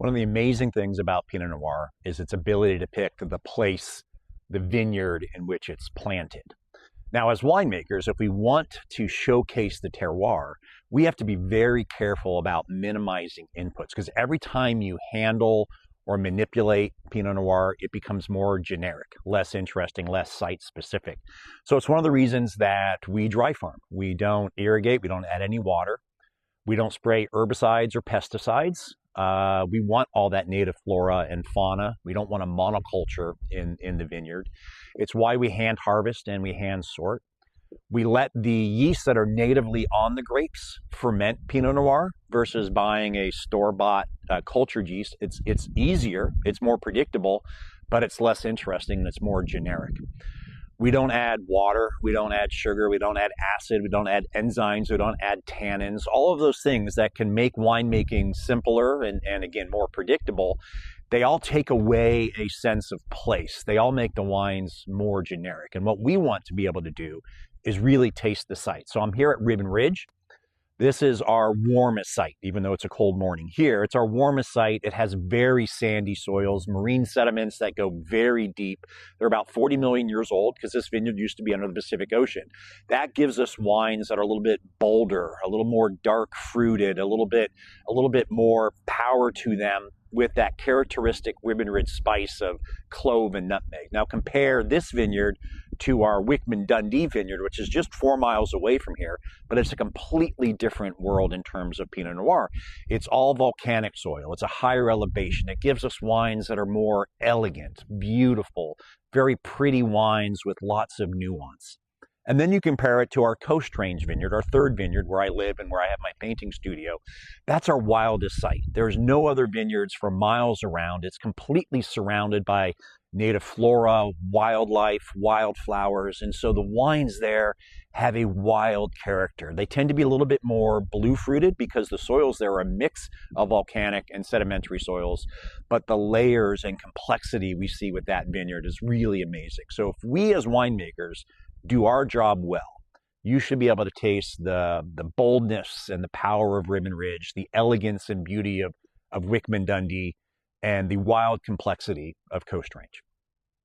One of the amazing things about Pinot Noir is its ability to pick the place, the vineyard in which it's planted. Now, as winemakers, if we want to showcase the terroir, we have to be very careful about minimizing inputs, because every time you handle or manipulate Pinot Noir, it becomes more generic, less interesting, less site-specific. So it's one of the reasons that we dry farm. We don't irrigate, we don't add any water, we don't spray herbicides or pesticides. We want all that native flora and fauna. We don't want a monoculture in the vineyard. It's why we hand harvest and we hand sort. We let the yeasts that are natively on the grapes ferment Pinot Noir versus buying a store-bought cultured yeast. It's easier, it's more predictable, but it's less interesting and it's more generic. We don't add water, we don't add sugar, we don't add acid, we don't add enzymes, we don't add tannins. All of those things that can make winemaking simpler and again, more predictable, they all take away a sense of place. They all make the wines more generic. And what we want to be able to do is really taste the site. So I'm here at Ribbon Ridge. This is our warmest site, even though it's a cold morning here. It's our warmest site. It has very sandy soils, marine sediments that go very deep. They're about 40 million years old because this vineyard used to be under the Pacific Ocean. That gives us wines that are a little bit bolder, a little more dark fruited, a little bit more power to them, with that characteristic Ribbon Ridge spice of clove and nutmeg. Now compare this vineyard to our Wichmann Dundee vineyard, which is just 4 miles away from here, but it's a completely different world in terms of Pinot Noir. It's all volcanic soil. It's a higher elevation. It gives us wines that are more elegant, beautiful, very pretty wines with lots of nuance. And then you compare it to our Coast Range vineyard, our third vineyard where I live and where I have my painting studio. That's our wildest site. There's no other vineyards for miles around. It's completely surrounded by native flora, wildlife, wildflowers. And so the wines there have a wild character. They tend to be a little bit more blue fruited because the soils there are a mix of volcanic and sedimentary soils. But the layers and complexity we see with that vineyard is really amazing. So if we as winemakers do our job well, you should be able to taste the boldness and the power of Ribbon Ridge, the elegance and beauty of Wichmann Dundee, and the wild complexity of Coast Range.